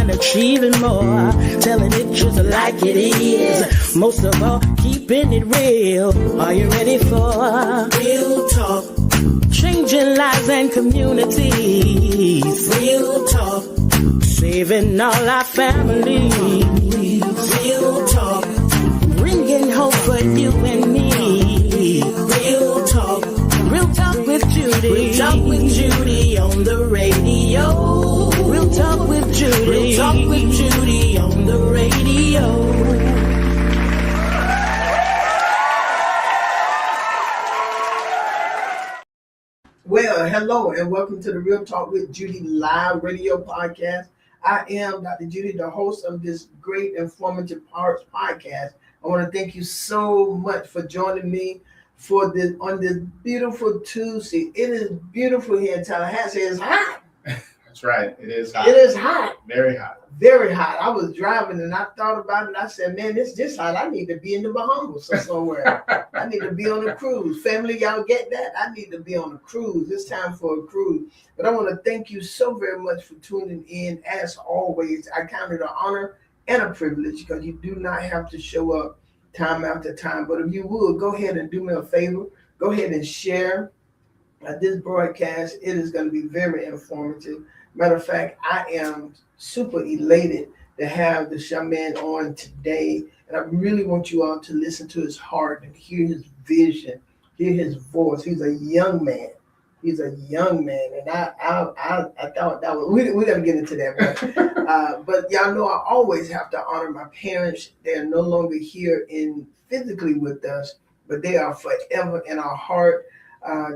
and achieving more, telling it just like it is. Most of all, keeping it real. Are you ready for real talk? Changing lives and communities. Real talk. Saving all our families. Real talk. Bringing hope for you and me. Real talk. Real talk with Judy. Real talk with Judy on the radio. Real talk with Judy. Real talk with Judy on the radio. Well, hello and welcome to the Real Talk with Judy live radio podcast. I am Dr. Judy, the host of this great informative podcast. I want to thank you so much for joining me for this on this beautiful Tuesday. It is beautiful here in Tallahassee. It's hot. That's right. It is hot. It is hot. Very hot. Very hot. I was driving and I thought about it and I said, man, it's this hot. I need to be in the Bahamas or somewhere. I need to be on a cruise. Family, y'all get that? I need to be on a cruise. It's time for a cruise. But I want to thank you so very much for tuning in. As always, I count it an honor and a privilege because you do not have to show up time after time. But if you would, go ahead and do me a favor. Go ahead and share this broadcast. It is going to be very informative. Matter of fact, I am super elated to have the shaman on today. And I really want you all to listen to his heart and hear his vision, hear his voice. He's a young man. He's a young man. And I thought that was, we're going to get into that. But y'all know I always have to honor my parents. They are no longer here physically with us, but they are forever in our heart.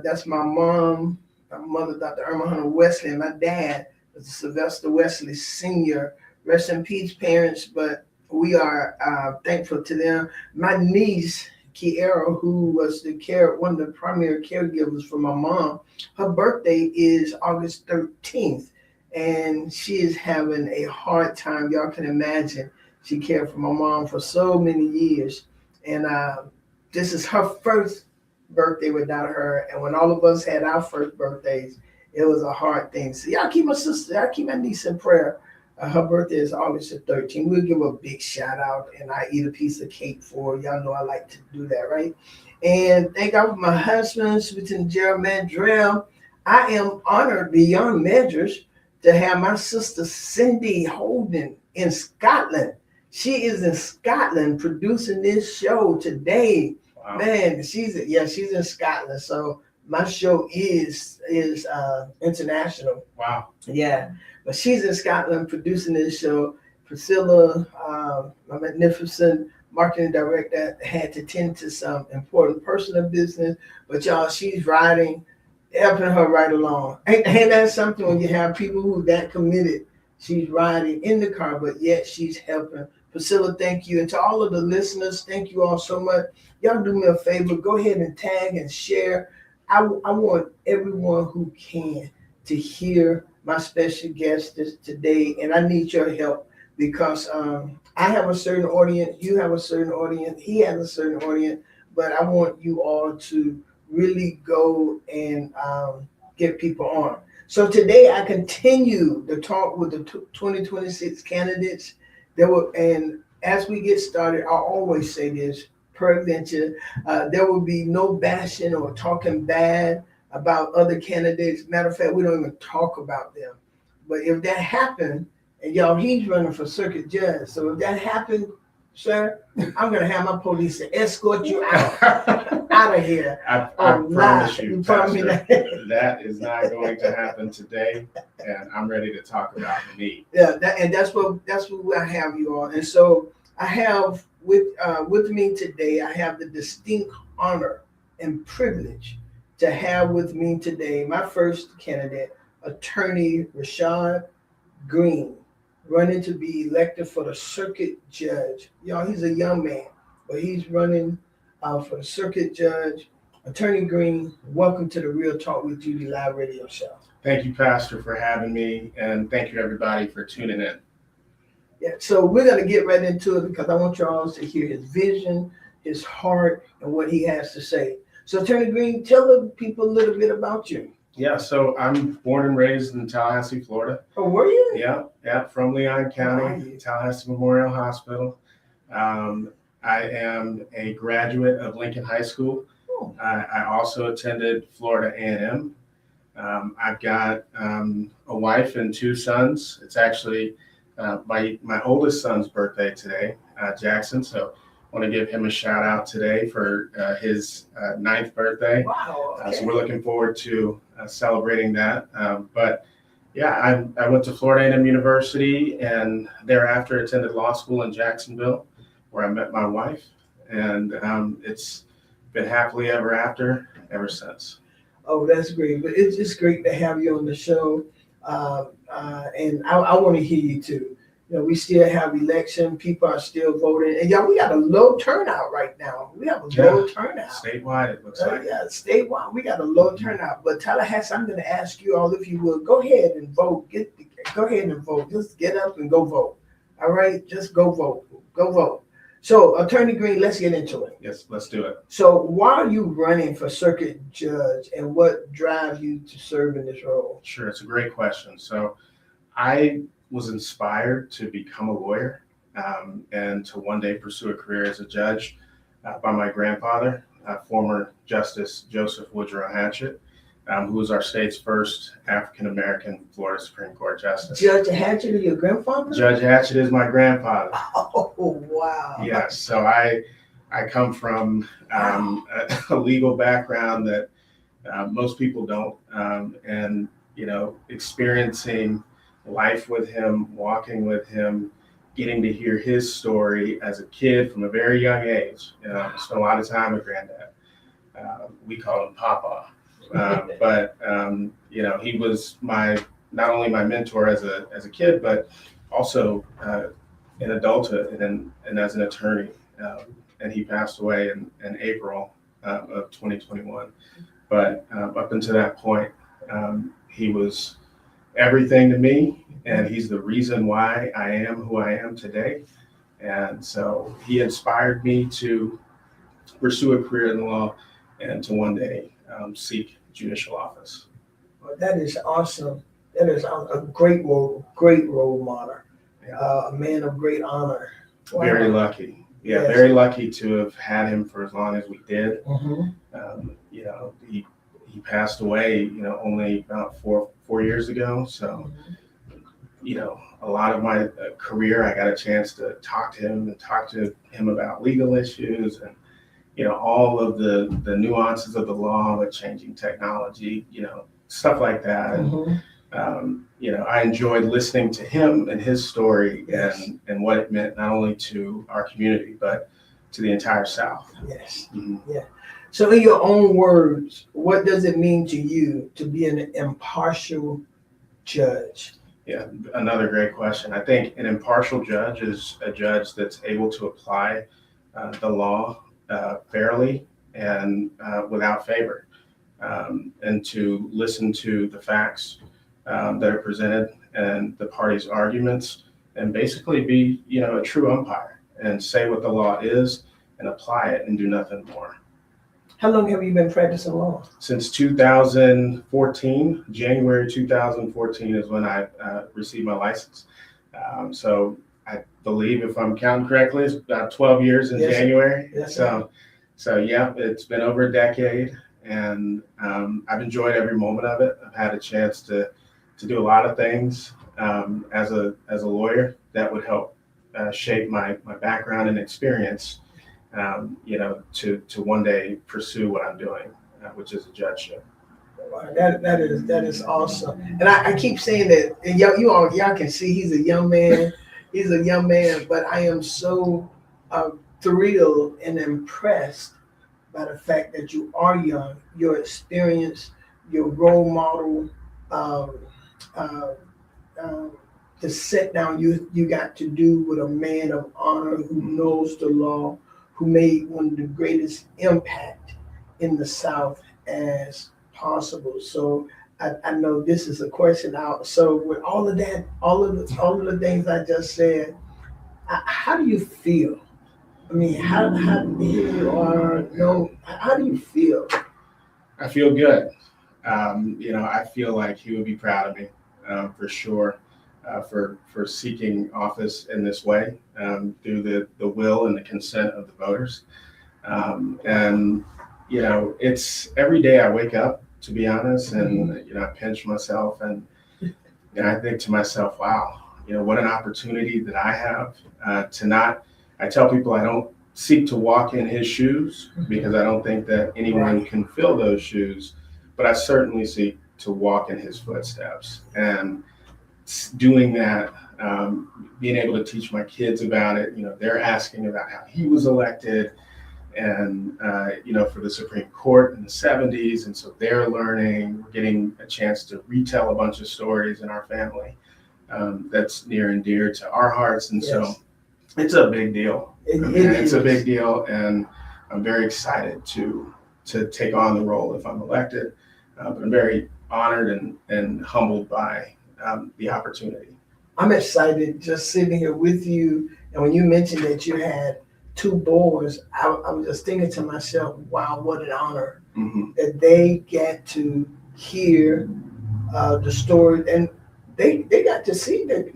That's my mom, my mother, Dr. Irma Hunter Wesley, and my dad, Sylvester Wesley Sr. Rest in peace, parents, but we are thankful to them. My niece, Kiara, who was one of the primary caregivers for my mom, her birthday is August 13th, and she is having a hard time. Y'all can imagine. She cared for my mom for so many years, and this is her first birthday without her, and when all of us had our first birthdays, it was a hard thing. So y'all keep my niece in prayer. Her birthday is August the 13th. We'll give her a big shout out, and I eat a piece of cake for her. Y'all know I like to do that, right? And thank God for my husband, Lieutenant Gerald Mandrell. I am honored beyond measures to have my sister Cindy Holden in Scotland. She is in Scotland producing this show today. Wow. Man, she's in Scotland. So my show is international. Wow. Yeah. But she's in Scotland producing this show. Priscilla, my magnificent marketing director, had to tend to some important personal business. But y'all, she's helping her right along. Ain't that something when you have people who that committed? She's riding in the car, but yet she's helping. Priscilla, thank you. And to all of the listeners, thank you all so much. Y'all do me a favor. Go ahead and tag and share. I want everyone who can to hear my special guest today, and I need your help because I have a certain audience, you have a certain audience, he has a certain audience, but I want you all to really go and get people on. So today I continue the talk with the 2026 candidates. And as we get started, I always say this, peradventure, there will be no bashing or talking bad about other candidates. Matter of fact, we don't even talk about them. But if that happened, and y'all, he's running for circuit judge. So if that happened, sir, I'm going to have my police to escort you out of here. I promise you, Pastor, that is not going to happen today. And I'm ready to talk about me. Yeah, that's what I have you on. And so I have with me today, I have the distinct honor and privilege to have with me today my first candidate, Attorney Rashad Green, running to be elected for the circuit judge. Y'all, he's a young man, but he's running for the circuit judge. Attorney Green, welcome to the Real Talk with Judy live radio show. Thank you, Pastor, for having me, and thank you, everybody, for tuning in. Yeah, so we're going to get right into it because I want y'all to hear his vision, his heart, and what he has to say. So, Attorney Green, tell the people a little bit about you. Yeah, so I'm born and raised in Tallahassee, Florida. Oh, were you? Yeah, from Leon County, Tallahassee Memorial Hospital. Um, I am a graduate of Lincoln High School. Oh. I also attended Florida A&M. I've got a wife and two sons. It's actually my oldest son's birthday today, Jackson. So I want to give him a shout out today for his 9th birthday. Wow. Okay. So we're looking forward to celebrating that. But yeah, I went to Florida A&M University and thereafter attended law school in Jacksonville, where I met my wife. And it's been happily ever after ever since. Oh, that's great. But it's just great to have you on the show. And I want to hear you too. You know, we still have election. People are still voting. And y'all, we got a low turnout right now. We have a low turnout. Statewide, it looks like. Yeah, statewide, we got a low turnout. But Tallahassee, I'm going to ask you all, if you will, go ahead and vote. Go ahead and vote. Just get up and go vote. All right? Just go vote. Go vote. So, Attorney Green, let's get into it. Yes, let's do it. So, why are you running for circuit judge, and what drives you to serve in this role? Sure, it's a great question. So, I was inspired to become a lawyer and to one day pursue a career as a judge by my grandfather, former Justice Joseph Woodrow Hatchett, who was our state's first African-American Florida Supreme Court Justice. Judge Hatchett is your grandfather? Judge Hatchett is my grandfather. Oh, wow. Yes, so I come from a legal background that most people don't, and, you know, experiencing life with him, walking with him, getting to hear his story as a kid from a very young age. I spent a lot of time with Granddad. We call him Papa. But you know, he was not only my mentor as a kid, but also in adulthood and as an attorney. And he passed away in April of 2021. But up until that point, he was everything to me, and he's the reason why I am who I am today. And so he inspired me to pursue a career in the law and to one day seek judicial office. Well, that is awesome. That is a great role model, a man of great honor. Wow. Very lucky. Yeah, yes. Very lucky to have had him for as long as we did. Mm-hmm. You know, he passed away, you know, only about four years ago. So, you know, a lot of my career, I got a chance to talk to him about legal issues and, you know, all of the nuances of the law, the changing technology, you know, stuff like that. And, you know, I enjoyed listening to him and his story and what it meant not only to our community, but to the entire South. Yes. Mm-hmm. Yeah. So in your own words, what does it mean to you to be an impartial judge? Yeah, another great question. I think an impartial judge is a judge that's able to apply the law fairly and without favor, and to listen to the facts that are presented and the parties' arguments, and basically be, you know, a true umpire and say what the law is and apply it and do nothing more. How long have you been practicing law? Since 2014, January 2014 is when I received my license. So I believe, if I'm counting correctly, it's about 12 years in January. Yes, so yeah, it's been over a decade, and I've enjoyed every moment of it. I've had a chance to do a lot of things as a lawyer that would help shape my background and experience. You know, to one day pursue what I'm doing, which is a judgeship. That is awesome. And I keep saying that, and y'all can see he's a young man. He's a young man, but I am so thrilled and impressed by the fact that you are young, your experience, your role model, the sit down you got to do with a man of honor who knows the law, who made one of the greatest impact in the South as possible. So I know this is a question out. So with all of that, all of the things I just said, how do you feel? I mean, how do you feel? I feel good. I feel like he would be proud of me for sure for seeking office in this way through the will and the consent of the voters. And it's every day I wake up, to be honest, and I pinch myself and I think to myself, wow, what an opportunity that I have to not. I tell people I don't seek to walk in his shoes because I don't think that anyone can fill those shoes, but I certainly seek to walk in his footsteps. And doing that, being able to teach my kids about it, they're asking about how he was elected and, for the Supreme Court in the 70s. And so they're learning, we're getting a chance to retell a bunch of stories in our family that's near and dear to our hearts. And so it's a big deal. It's a big deal. And I'm very excited to take on the role if I'm elected. But I'm very honored and humbled by the opportunity. I'm excited just sitting here with you. And when you mentioned that you had 2 boys, I was just thinking to myself, wow, what an honor that they get to hear the story. And they got to see their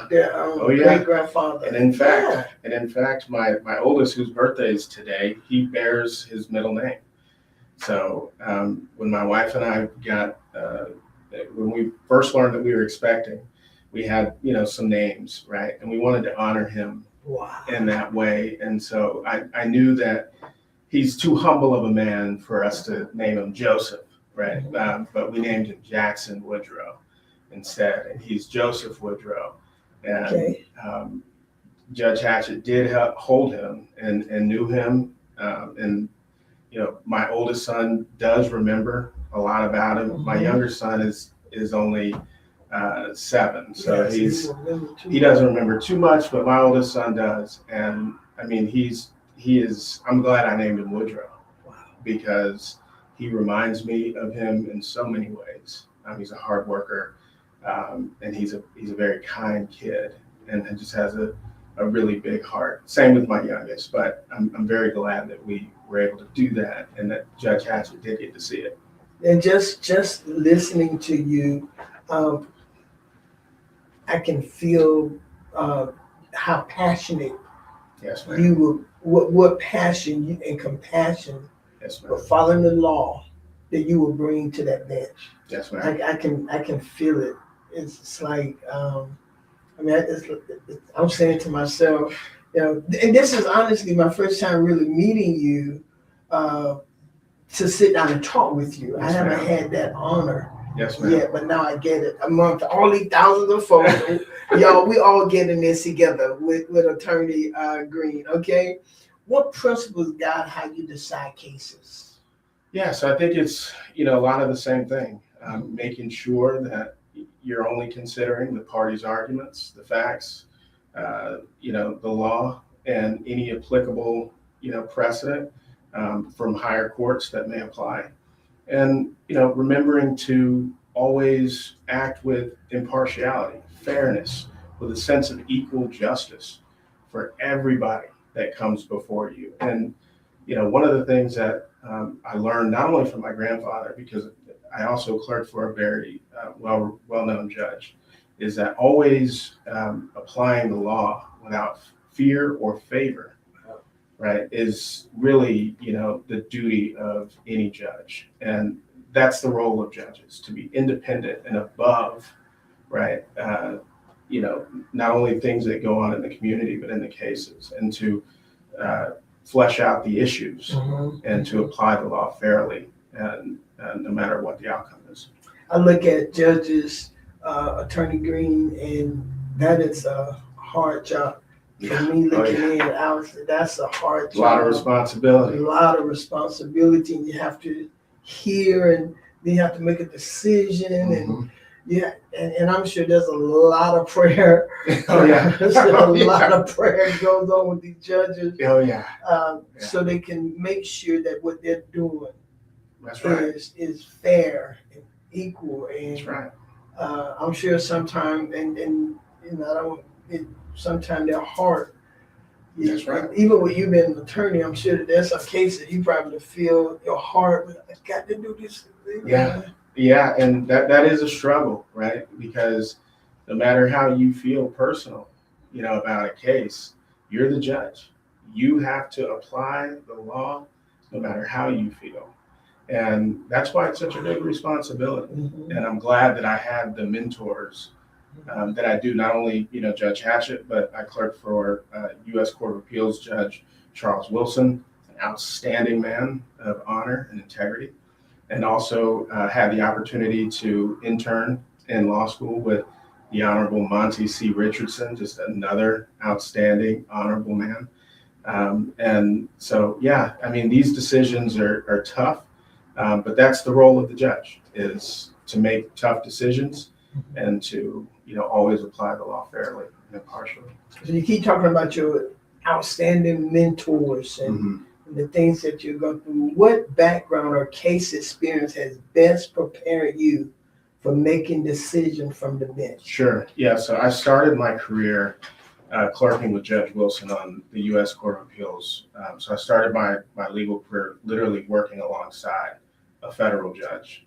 great grandfather. And in fact, my oldest, whose birthday is today, he bears his middle name. So when my wife and I when we first learned that we were expecting, we had some names, right, and we wanted to honor him in that way. And so I knew that he's too humble of a man for us to name him Joseph, right? But we named him Jackson Woodrow instead, and he's Joseph Woodrow. And Judge Hatchett did hold him and knew him, and my oldest son does remember a lot about him. My younger son is only 7, so he doesn't remember too much, but my oldest son does. And I mean, he is. I'm glad I named him Woodrow because he reminds me of him in so many ways. He's a hard worker, and he's a very kind kid, and just has a really big heart. Same with my youngest, but I'm very glad that we were able to do that and that Judge Hatchett did get to see it. And just listening to you, I can feel how passionate you were, what passion and compassion for following the law that you will bring to that bench. Yes, ma'am. I can feel it. It's like I'm saying to myself, and this is honestly my first time really meeting you to sit down and talk with you. Yes, I haven't ma'am. had that honor yet, but now I get it. Amongst all these thousands of folks, y'all, we all getting this together with Attorney Green. Okay, what principles guide how you decide cases? Yeah, so I think it's a lot of the same thing. Making sure that you're only considering the parties' arguments, the facts, the law, and any applicable precedent from higher courts that may apply. And remembering to always act with impartiality, fairness, with a sense of equal justice for everybody that comes before you. And one of the things that I learned not only from my grandfather, because I also clerked for a very well-known judge, is that always applying the law without fear or favor, right, is really, the duty of any judge. And that's the role of judges, to be independent and above, right, not only things that go on in the community, but in the cases, and to flesh out the issues and to apply the law fairly, and no matter what the outcome is. I look at judges, Attorney Green, and that is a hard job. For me looking in, that's a hard job. A lot of responsibility. A lot of responsibility, and you have to hear, and then you have to make a decision, and I'm sure there's a lot of prayer. There's a lot of prayer goes on with these judges. So they can make sure that what they're doing is fair and equal. And That's right. I'm sure sometimes, sometimes their heart. That's right. Even with you being an attorney, I'm sure that there's some cases you probably feel your heart, I got to do this. Yeah, and that is a struggle, right? Because no matter how you feel personal, about a case, you're the judge. You have to apply the law no matter how you feel. And that's why it's such a big responsibility. Mhm. And I'm glad that I had the mentors that I do, not only, Judge Hatchett, but I clerked for U.S. Court of Appeals Judge Charles Wilson, an outstanding man of honor and integrity, and also had the opportunity to intern in law school with the Honorable Monty C. Richardson, just another outstanding, honorable man. And so, yeah, I mean, these decisions are tough, but that's the role of the judge, is to make tough decisions and to, always apply the law fairly and impartially. So you keep talking about your outstanding mentors and the things that you go through. What background or case experience has best prepared you for making decisions from the bench? Sure. Yeah. So I started my career clerking with Judge Wilson on the U.S. Court of Appeals. So I started my legal career literally working alongside a federal judge.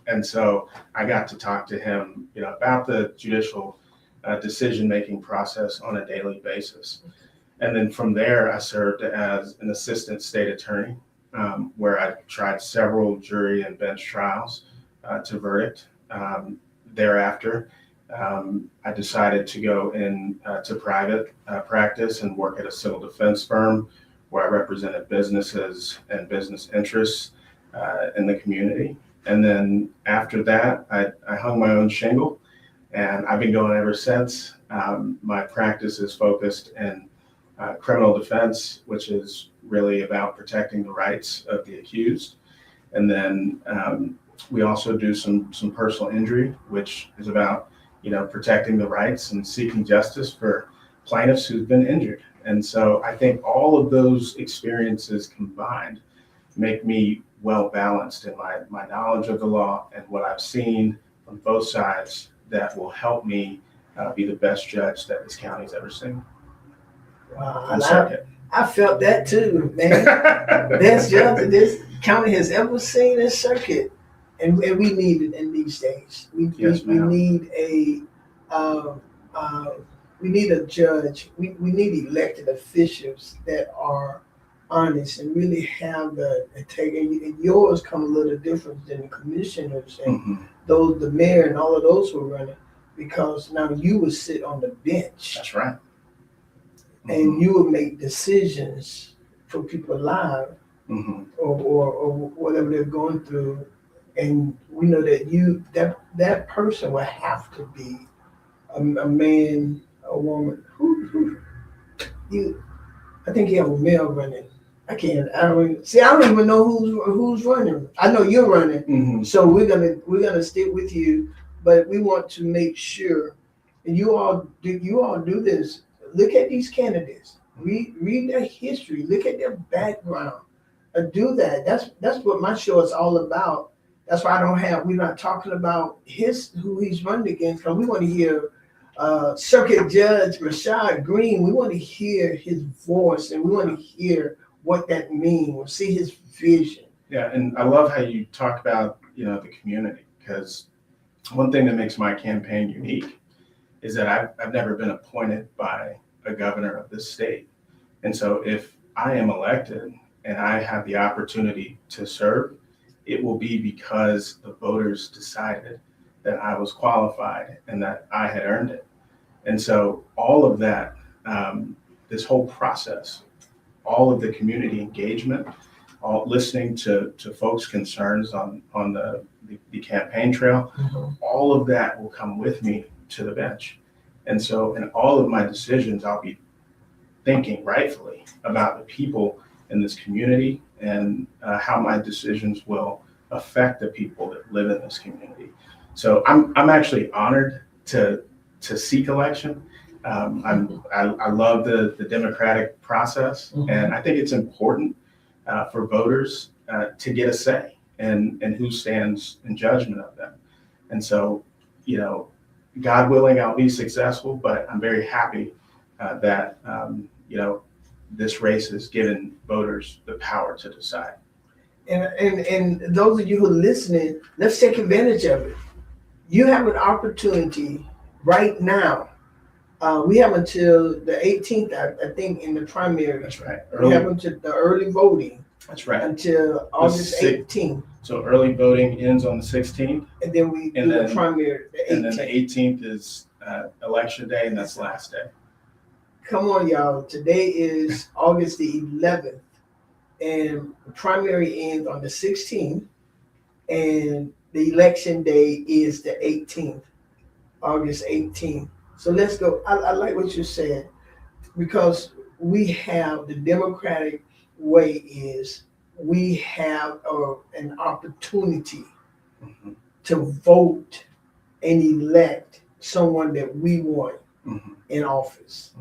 And so I got to talk to him, about the judicial decision-making process on a daily basis. And then from there, I served as an assistant state attorney, where I tried several jury and bench trials to verdict. Thereafter, I decided to go to private practice and work at a civil defense firm where I represented businesses and business interests in the community. And then after that, I hung my own shingle, and I've been going ever since. My practice is focused in criminal defense, which is really about protecting the rights of the accused. And then we also do some personal injury, which is about, protecting the rights and seeking justice for plaintiffs who've been injured. And so I think all of those experiences combined make me well balanced in my knowledge of the law and what I've seen from both sides that will help me be the best judge that this county's ever seen. Wow, I felt that too, man. Best judge that this county has ever seen in circuit, and we need it in these days. We need we need a judge. We need elected officials that are honest and really have the integrity. And yours come a little different than the commissioners and the mayor and all of those who are running, because now you will sit on the bench. That's right. And you will make decisions for people alive or whatever they're going through. And we know that that person will have to be a man, a woman. I think you have a male running. I don't even know who's running. I know you're running. So we're gonna stick with you, but we want to make sure, and you all do this. Look at these candidates. Read their history. Look at their background. Do that. That's what my show is all about. That's why we're not talking about who he's running against, because we want to hear Circuit Judge Rashad Green. We want to hear his voice, and we want to hear what that means, see his vision. Yeah, and I love how you talk about, the community, because one thing that makes my campaign unique is that I've never been appointed by a governor of this state. And so if I am elected and I have the opportunity to serve, it will be because the voters decided that I was qualified and that I had earned it. And so all of that, this whole process, all of the community engagement, all listening to folks' concerns on the campaign trail, all of that will come with me to the bench. And so in all of my decisions, I'll be thinking rightfully about the people in this community and how my decisions will affect the people that live in this community. So I'm actually honored to seek election. I love the democratic process, and I think it's important for voters to get a say in who stands in judgment of them. And so, God willing, I'll be successful, but I'm very happy that, this race has given voters the power to decide. And those of you who are listening, let's take advantage of it. You have an opportunity right now. We have until the 18th, I think, in the primary. That's right. We have until the early voting. That's right. Until August 18th. So early voting ends on the 16th. And then we do the primary the 18th. And then the 18th is election day, and that's the last day. Come on, y'all. Today is August the 11th. And the primary ends on the 16th. And the election day is the 18th, August 18th. So let's go. I like what you said, because we have the Democratic way is we have an opportunity to vote and elect someone that we want in office.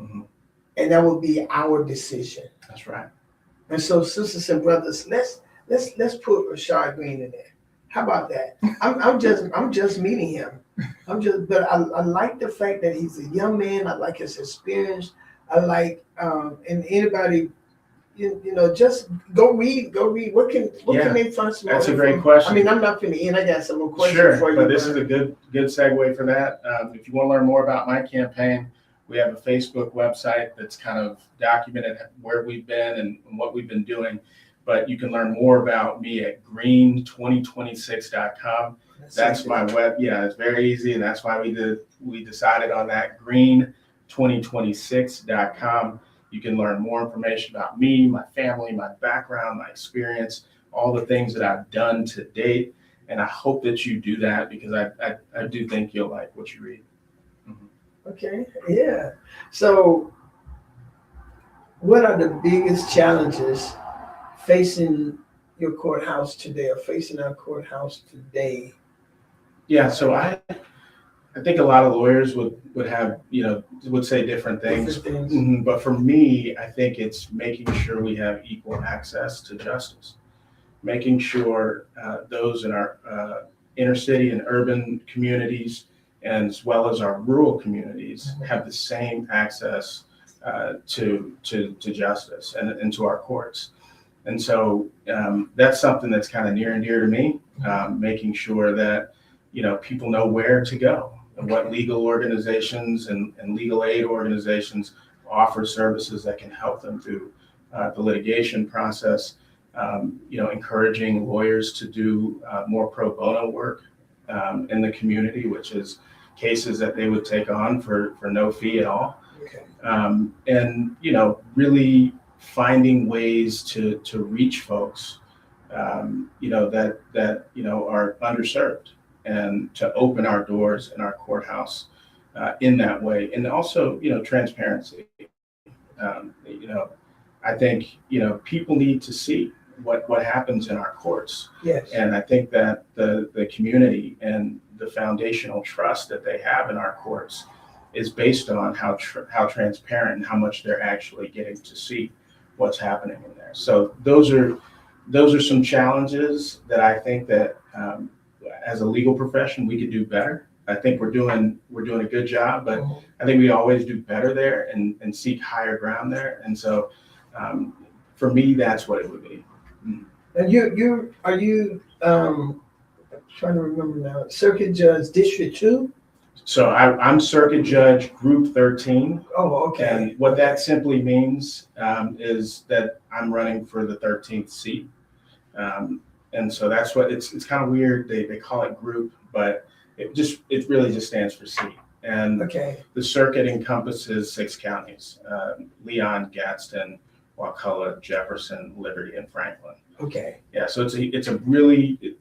And that will be our decision. That's right. And so, sisters and brothers, let's put Rashad Green in there. How about that? I'm just meeting him. But I like the fact that he's a young man. I like his experience. I like and anybody, just go read. What can they find? That's a great question. I mean, I'm not finna end. I got some more questions for you. But this is a good segue for that. If you want to learn more about my campaign, we have a Facebook website that's kind of documented where we've been and what we've been doing. But you can learn more about me at green2026.com. That's my web. Yeah, it's very easy, and that's why we decided on that, green2026.com. You can learn more information about me, my family, my background, my experience, all the things that I've done to date. And I hope that you do that, because I do think you'll like what you read. Okay, yeah. So what are the biggest challenges facing your courthouse today, or facing our courthouse today? Yeah, so I think a lot of lawyers would have, would say different things. But for me, I think it's making sure we have equal access to justice, making sure those in our inner city and urban communities, as well as our rural communities, have the same access to justice and to our courts. And so that's something that's kind of near and dear to me, making sure that people know where to go and what legal organizations and legal aid organizations offer services that can help them through the litigation process. Encouraging lawyers to do more pro bono work in the community, which is cases that they would take on for no fee at all. Okay. And really finding ways to reach folks that are underserved, and to open our doors in our courthouse in that way. And also transparency. I think people need to see what happens in our courts. Yes. And I think that the community and the foundational trust that they have in our courts is based on how transparent and how much they're actually getting to see what's happening in there. So those are some challenges that I think that as a legal profession we could do better. I think we're doing a good job, but I think we always do better there and seek higher ground there. And so for me, that's what it would be. And are you I'm trying to remember now, Circuit Judge District 2? So I'm Circuit Judge Group 13. Oh, okay. And what that simply means is that I'm running for the 13th seat. And so that's what it's kind of weird. They call it group, but it really just stands for seat. And the circuit encompasses 6 counties: Leon, Gadsden, Wakulla, Jefferson, Liberty, and Franklin. Okay. Yeah, so it's a really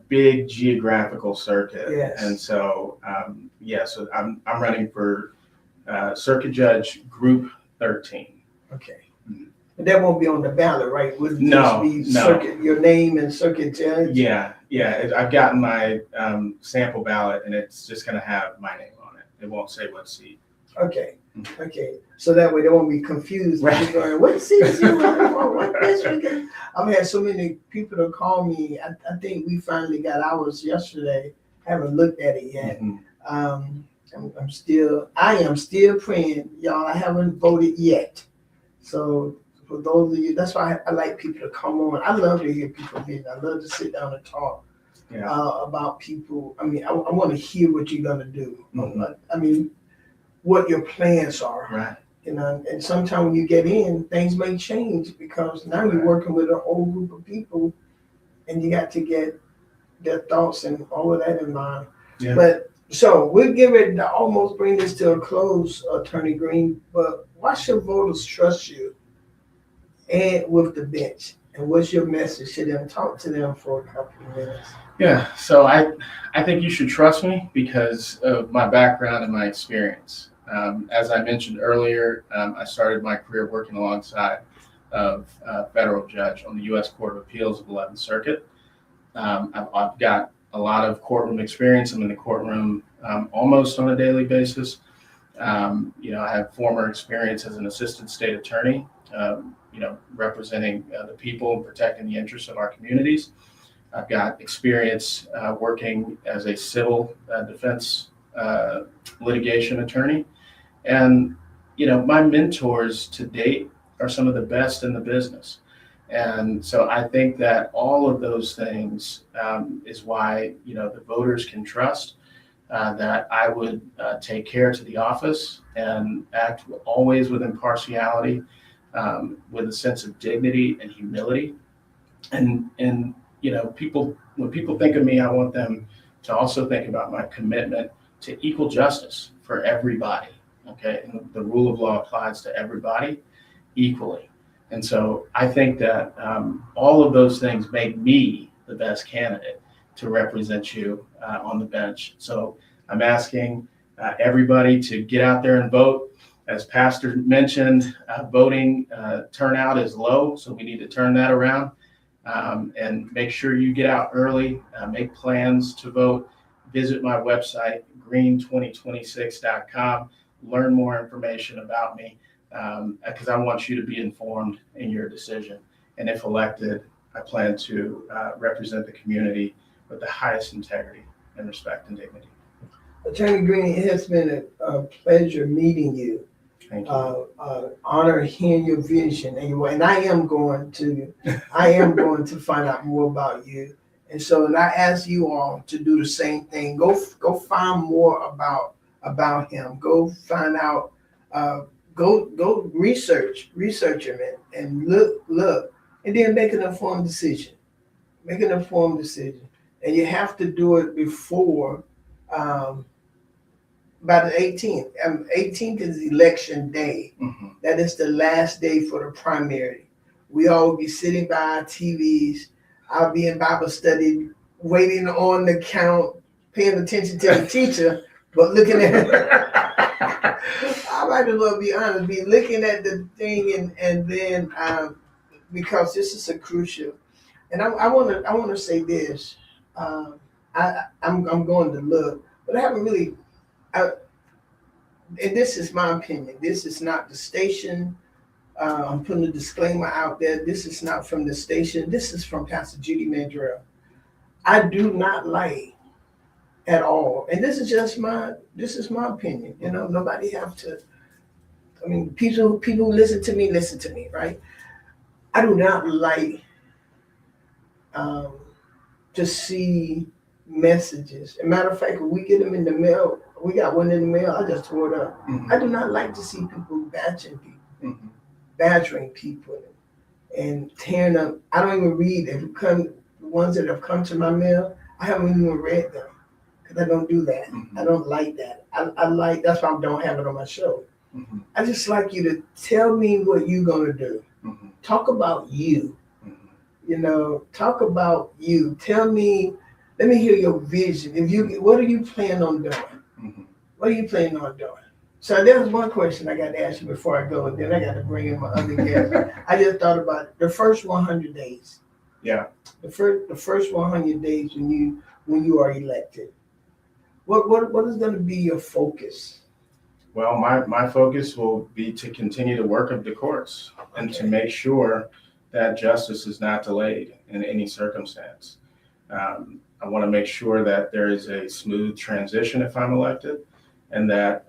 big geographical circuit. Yes. And so so I'm running for Circuit Judge Group 13. Okay. But that won't be on the ballot, right? Wouldn't No, just be circuit, your name and Circuit Judge? Yeah. I've gotten my sample ballot, and it's just going to have my name on it. It won't say what seat. Okay. Okay. So that way they won't be confused. Right. Going, what seat is you running for? What district? I've had so many people to call me. I think we finally got ours yesterday. Haven't looked at it yet. I am still praying, y'all. I haven't voted yet. So for those of you, that's why I like people to come on. I love to hear people vision. I love to sit down and talk about people. I mean, I want to hear what you're gonna do. I mean, what your plans are. Right. And sometimes when you get in, things may change because now you're working with a whole group of people, and you got to get their thoughts and all of that in mind. Yeah. But so we'll get ready to almost bring this to a close, Attorney Green. But why should voters trust you and with the bench? And what's your message to them? Talk to them for a couple of minutes. Yeah, so I think you should trust me because of my background and my experience. As I mentioned earlier, I started my career working alongside of a federal judge on the U.S. Court of Appeals of 11th Circuit. I've got a lot of courtroom experience. I'm in the courtroom almost on a daily basis. I have former experience as an assistant state attorney, representing the people and protecting the interests of our communities. I've got experience working as a civil defense litigation attorney. And, my mentors to date are some of the best in the business. And so I think that all of those things is why, the voters can trust that I would take care to the office and act always with impartiality, with a sense of dignity and humility. And people, when people think of me, I want them to also think about my commitment to equal justice for everybody. Okay, and the rule of law applies to everybody equally. And so I think that all of those things make me the best candidate to represent you on the bench. So I'm asking everybody to get out there and vote. As Pastor mentioned, voting turnout is low, so we need to turn that around and make sure you get out early, make plans to vote. Visit my website, green2026.com. Learn more information about me because I want you to be informed in your decision. And if elected, I plan to represent the community with the highest integrity and respect and dignity. Attorney Green, it has been a pleasure meeting you. Thank you. Honor hearing your vision, and I am going to find out more about you. And so, and I ask you all to do the same thing. Go find more about him. Go find out. Go research him and look, and then make an informed decision. Make an informed decision, and you have to do it before. By the 18th. 18th is election day. Mm-hmm. That is the last day for the primary. We all will be sitting by our TVs. I'll be in Bible study, waiting on the count, paying attention to the teacher, but looking at I might as well be honest, be looking at the thing and then because this is a crucial. And I want to say this. I'm going to look, but I haven't really. And this is my opinion. This is not the station. I'm putting a disclaimer out there. This is not from the station. This is from Pastor Judy Mandrell. I do not like at all, and this is my opinion. Nobody have to. I mean, people who listen to me, right? I do not like to see messages. As a matter of fact, when we get them in the mail, we got one in the mail, I just tore it up. Mm-hmm. I do not like to see people badgering people and tearing up. I don't even read the ones that have come to my mail. I haven't even read them because I don't do that. Mm-hmm. I don't like that. I like, that's why I don't have it on my show. Mm-hmm. I just like you to tell me what you're going to do. Mm-hmm. Talk about you. Mm-hmm. Talk about you. Tell me, let me hear your vision. What are you planning on doing? Mm-hmm. What are you planning on doing? So there's one question I got to ask you before I go, and then I got to bring in my other guest. I just thought about it. The first 100 days. Yeah. The first 100 days when you are elected. What is going to be your focus? Well, my focus will be to continue the work of the courts and to make sure that justice is not delayed in any circumstance. I want to make sure that there is a smooth transition if I'm elected, and that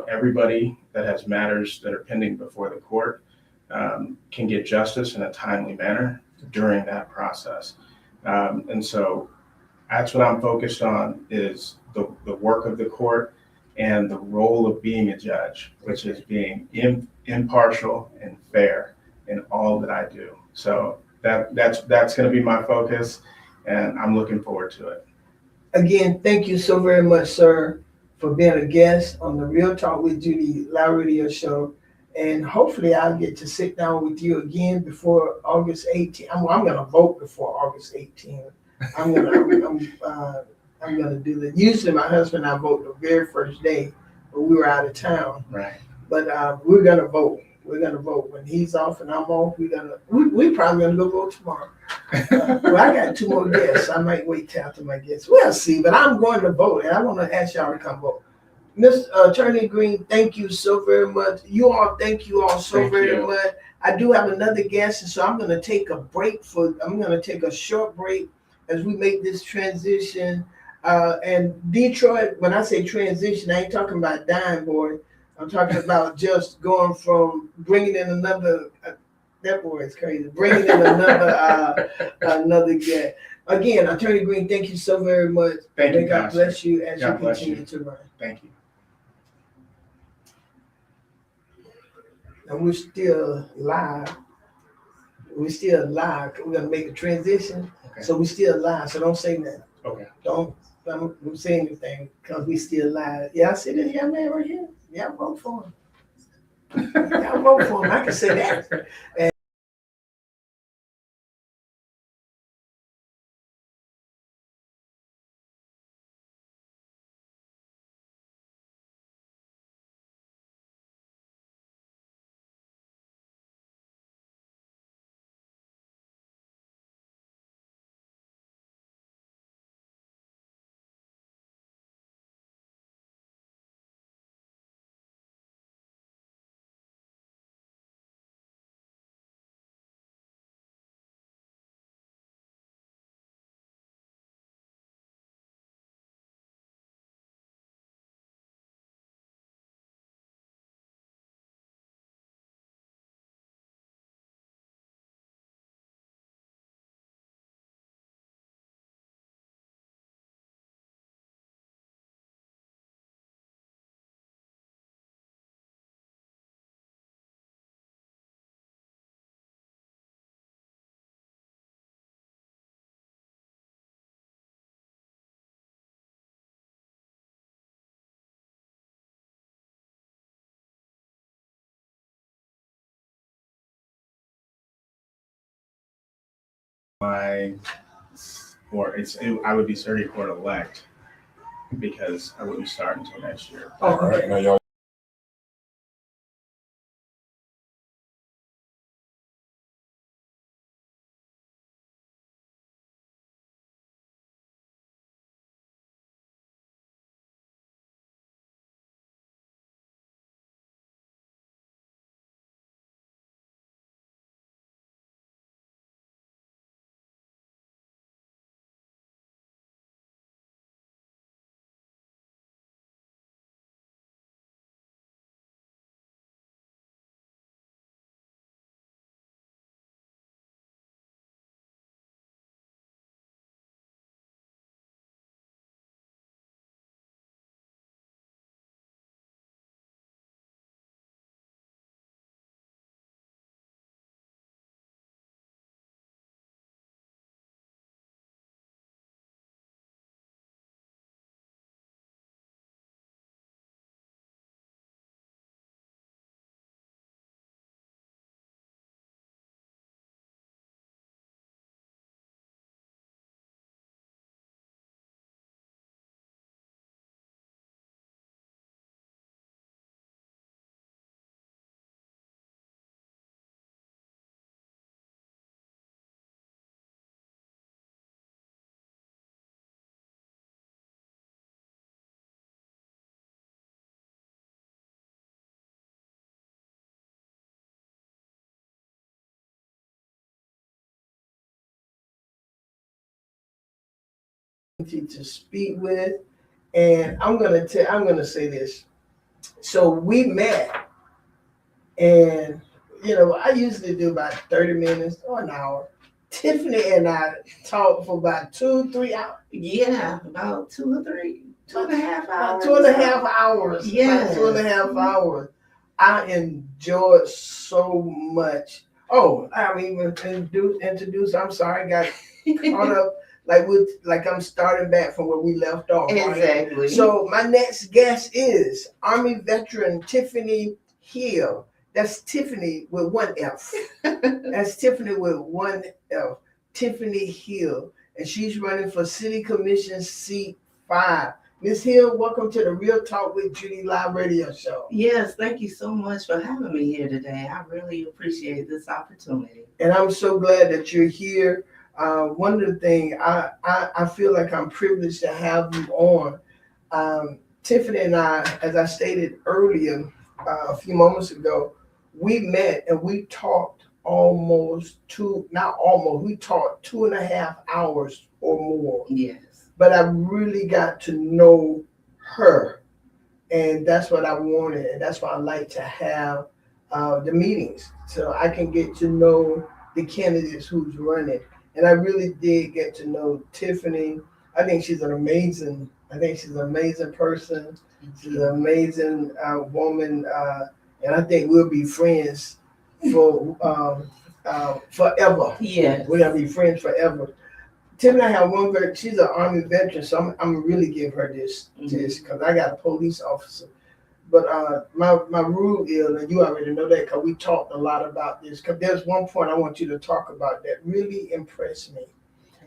everybody that has matters that are pending before the court can get justice in a timely manner during that process. And so that's what I'm focused on, is the work of the court and the role of being a judge, which is being impartial and fair in all that I do. So that's going to be my focus, and I'm looking forward to it. Again, thank you so very much, sir, for being a guest on the Real Talk with Judy Live Radio show. And hopefully I'll get to sit down with you again before August 18th. I'm going to vote before August 18th. I'm gonna do that. Usually my husband and I vote the very first day, but we were out of town. Right. But we're gonna vote. We're gonna vote when he's off and I'm off. We're probably gonna go vote tomorrow. Well, I got 2 more guests. I might wait till after my guests. We'll see. But I'm going to vote, and I want to ask y'all to come vote. Miss Attorney Green, thank you so very much. You all, thank you all so very much. I do have another guest, and so I'm gonna take a short break as we make this transition. And Detroit, when I say transition, I ain't talking about dying, boy. I'm talking about just going from bringing in another, that boy is crazy, bringing in another guest. Again, Attorney Green, thank you so very much. Thank you, God Pastor. bless you as God you bless continue you. to run. Thank you. And we're still live. We're still live. We're going to make a transition. Okay. So we're still live. So don't say nothing. Okay. Don't say anything because we still live. Yeah, I see this young man right here. Yeah, vote for him. Yeah, vote for him. I can say that. And I would be Surrey Court elect because I wouldn't start until next year. all right. Now, y'all To speak with, and I'm gonna say this. So we met, and I usually do about 30 minutes or an hour. Tiffany and I talk for about 2-3 hours. Yeah, about 2.5 About hours. 2.5 hours. Yes. About 2.5 hours. I enjoyed so much. Oh, I mean, introduce. I'm sorry, got caught up like I'm starting back from where we left off. Exactly. Right? So my next guest is Army veteran Tiffany Hill. That's Tiffany with one F. That's Tiffany with one F. Tiffany Hill, and she's running for City Commission seat 5. Ms. Hill, welcome to the Real Talk with Judy live radio show. Yes, thank you so much for having me here today. I really appreciate this opportunity. And I'm so glad that you're here. One of the things I feel like I'm privileged to have you on. Tiffany and I, as I stated earlier, a few moments ago, we met and we talked we talked 2.5 hours or more. Yes. But I really got to know her, and that's what I wanted, and that's why I like to have the meetings, so I can get to know the candidates who's running. And I really did get to know Tiffany. I think she's an amazing person. She's an amazing woman, and I think we'll be friends for forever. Yes. We'll be friends forever. Tim and I have one girl. She's an Army veteran, so I'm gonna really give her this because I got a police officer. But my rule is, and you already know that because we talked a lot about this. Because there's one point I want you to talk about that really impressed me.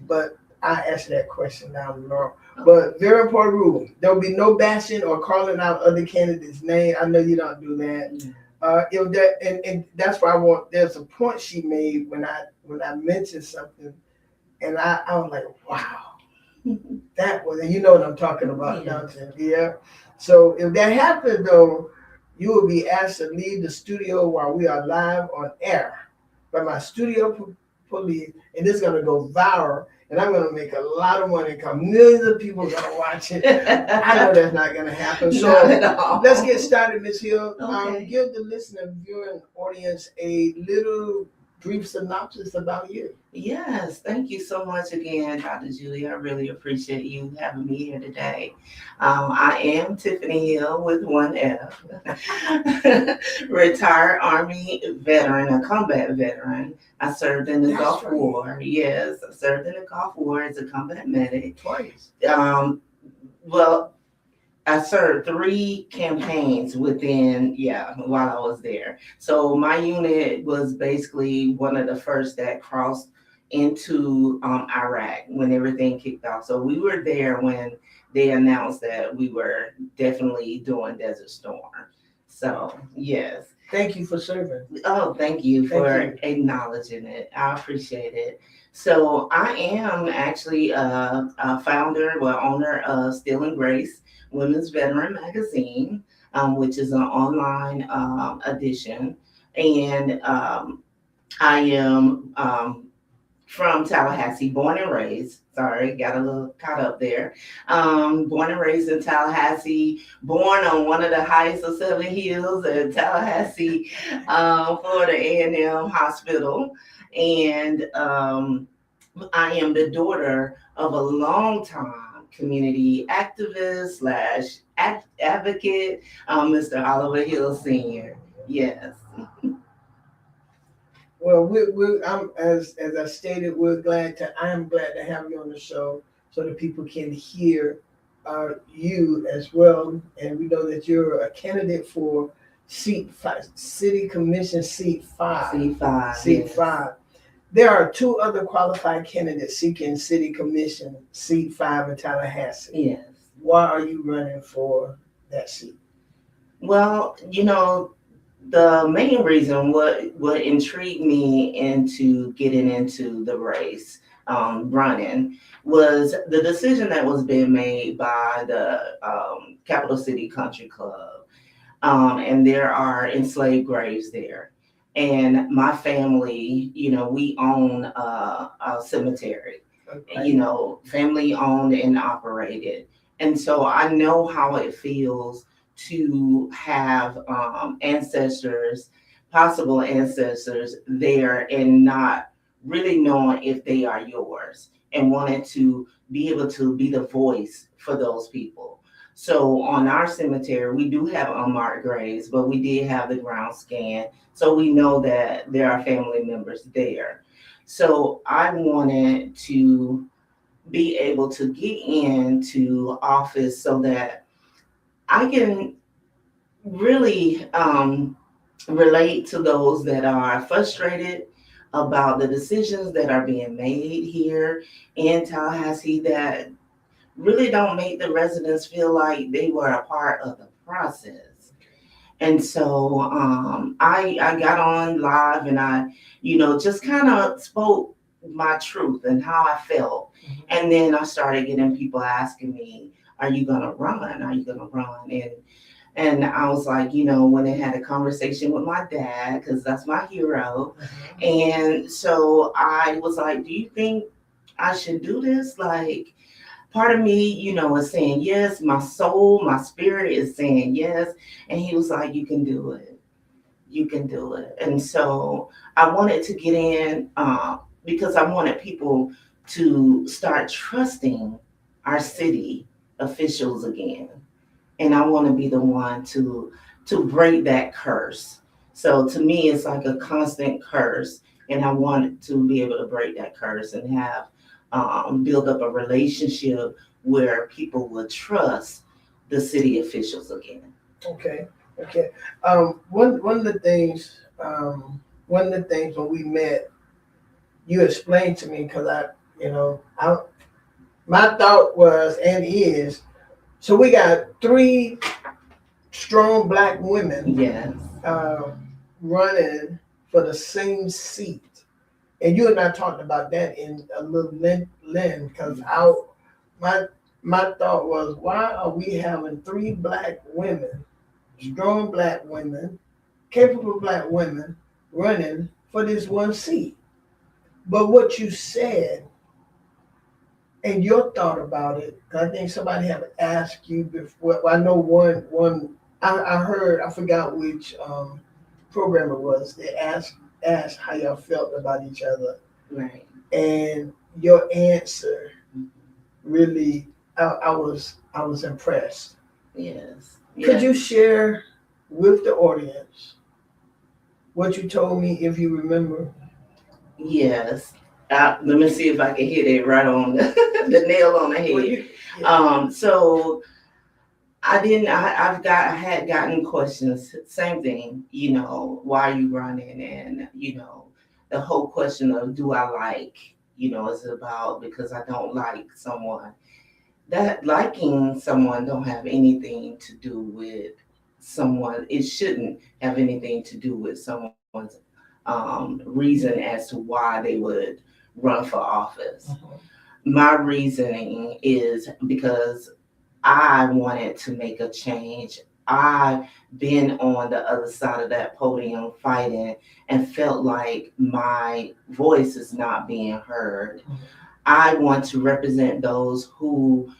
But I asked that question down the road. But very important rule: there'll be no bashing or calling out other candidates' name. I know you don't do that. If that and that's why I want. There's a point she made when I mentioned something. And I was like, wow, that was, and you know what I'm talking about, don't you? Yeah. So if that happened, though, you will be asked to leave the studio while we are live on air by my studio police, and this is going to go viral, and I'm going to make a lot of money because millions of people are going to watch it. I know that's not going to happen. So let's get started, Ms. Hill. Okay. Give the listener, viewing audience a little brief synopsis about you. Yes, thank you so much again, Dr. Judy. I really appreciate you having me here today. I am Tiffany Hill with one F, retired Army veteran, a combat veteran. I served in the Gulf War. Yes, I served in the Gulf War as a combat medic. Twice. Well, I served 3 campaigns while I was there. So my unit was basically one of the first that crossed into Iraq when everything kicked off. So we were there when they announced that we were definitely doing Desert Storm. So, yes. Thank you for serving. Oh, thank you for acknowledging it. I appreciate it. So I am actually a owner of Still and Grace Women's Veteran Magazine, which is an online edition. And I am from Tallahassee, born and raised. Sorry, got a little caught up there. Born and raised in Tallahassee, born on one of the highest of 7 hills at Tallahassee, Florida A&M Hospital. And I am the daughter of a longtime community activist / advocate, Mr. Oliver Hill Sr. Yes. Well, as I stated, I am glad to have you on the show so that people can hear you as well. And we know that you're a candidate for seat 5, City Commission seat 5. Seat 5. There are 2 other qualified candidates seeking City Commission seat 5 in Tallahassee. Yes. Why are you running for that seat? Well, the main reason what intrigued me into getting into the race, running, was the decision that was being made by the Capital City Country Club. And there are enslaved graves there. And my family, we own a cemetery, Okay. Family owned and operated. And so I know how it feels to have ancestors possible ancestors there and not really knowing if they are yours, and wanted to be able to be the voice for those people. So on our cemetery, we do have unmarked graves, but we did have the ground scan. So we know that there are family members there. So I wanted to be able to get into office so that I can really relate to those that are frustrated about the decisions that are being made here in Tallahassee that really don't make the residents feel like they were a part of the process. And so I got on live and I, just kind of spoke my truth and how I felt. And then I started getting people asking me, are you going to run? Are you going to run? And I was like, when I had a conversation with my dad, because that's my hero. And so I was like, do you think I should do this? Like, part of me, is saying yes. My soul, my spirit is saying yes. And he was like, you can do it. You can do it. And so I wanted to get in because I wanted people to start trusting our city officials again. And I want to be the one to break that curse. So to me, it's like a constant curse. And I wanted to be able to break that curse and have build up a relationship where people would trust the city officials again. Okay. One of the things when we met, you explained to me, because my thought was and is, so we got 3 strong Black women, Yes, running for the same seat. And you and I talked about that in a little lens, because my thought was, why are we having 3 Black women, strong Black women, capable Black women, running for this one seat? But what you said and your thought about it, I think somebody have asked you before. Well, I know one I heard, I forgot which program it was. They asked how y'all felt about each other. right. And your answer really, I was impressed. Yes. Could you share with the audience what you told me, if you remember? Yes. Let me see if I can hit it right on the nail on the head. So I had gotten questions, same thing, why are you running? And, the whole question of, do I like, is about, because I don't like someone. That liking someone don't have anything to do with someone. It shouldn't have anything to do with someone's reason as to why they would run for office. My reasoning is because I wanted to make a change. I've been on the other side of that podium fighting and felt like my voice is not being heard. I want to represent those who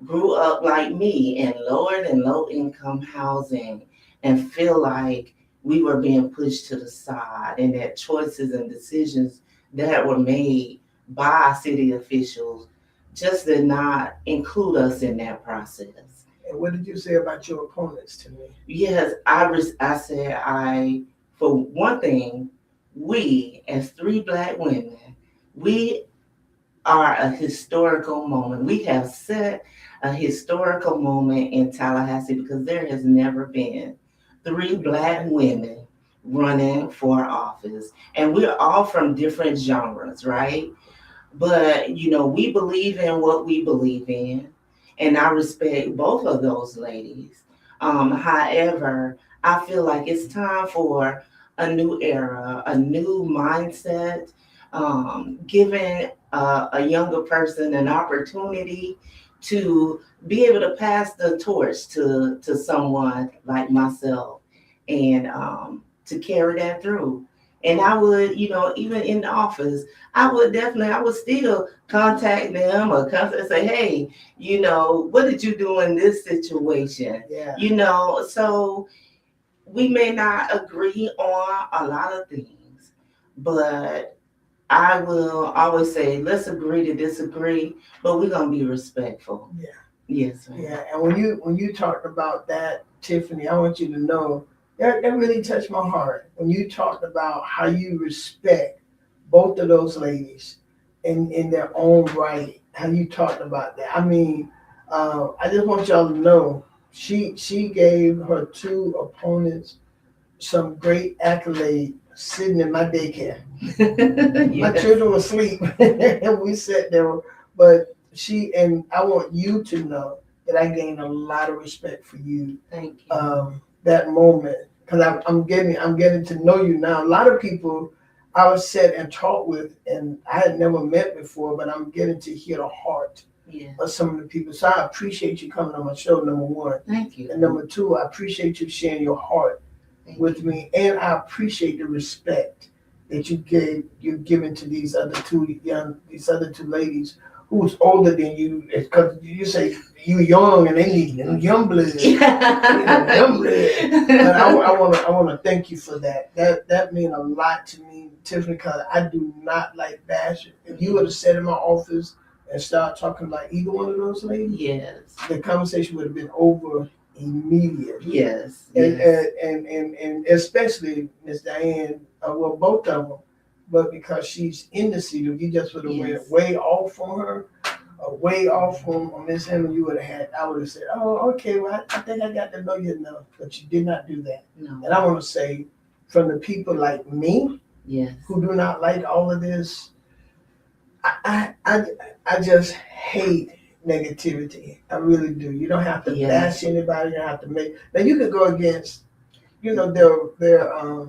grew up like me in lower and low income housing and feel like we were being pushed to the side, and that choices and decisions that were made by city officials just did not include us in that process. And what did you say about your opponents to me? Yes, I said, for one thing, we as 3 Black women, we are a historical moment. We have set a historical moment in Tallahassee because there has never been 3 Black women running for office. And we're all from different genres, right? But, we believe in what we believe in. And I respect both of those ladies. However, I feel like it's time for a new era, a new mindset, giving a younger person an opportunity to be able to pass the torch to someone like myself and to carry that through. And I would, even in the office, I would still contact them or say, hey, what did you do in this situation? Yeah. So we may not agree on a lot of things, but I will always say, let's agree to disagree, but we're gonna be respectful. Yeah. Yes, ma'am. Yeah, and when you talked about that, Tiffany, I want you to know that really touched my heart. When you talked about how you respect both of those ladies in their own right, how you talked about that. I mean, I just want y'all to know she gave her two opponents some great accolade sitting in my daycare. My Yes. children were asleep and we sat there, but and I want you to know that I gained a lot of respect for you. Thank you. That moment, because I'm getting to know you now. A lot of people I was sat and talked with, and I had never met before, but I'm getting to hear the heart of some of the people. So I appreciate you coming on my show, number one. Thank you. And number two, I appreciate you sharing your heart with me, and I appreciate the respect that you've given to these other two ladies who's older than you. Because you say you young and they need young blood, young blood. But I want to thank you for that. That means a lot to me, Tiffany. Because I do not like bashing. If you would have sat in my office and started talking about either one of those ladies, yes, the conversation would have been over immediately. Yes. And especially Miss Diane, well, both of them, but because she's in the city, you just would have went way off on her, way off on Miss Emma. I would have said, oh, okay, well, I think I got to know you enough, but you did not do that. No. And I want to say, from the people like me, who do not like all of this, I just hate negativity. I really do. You don't have to bash anybody. You don't have to make. Now you could go against, their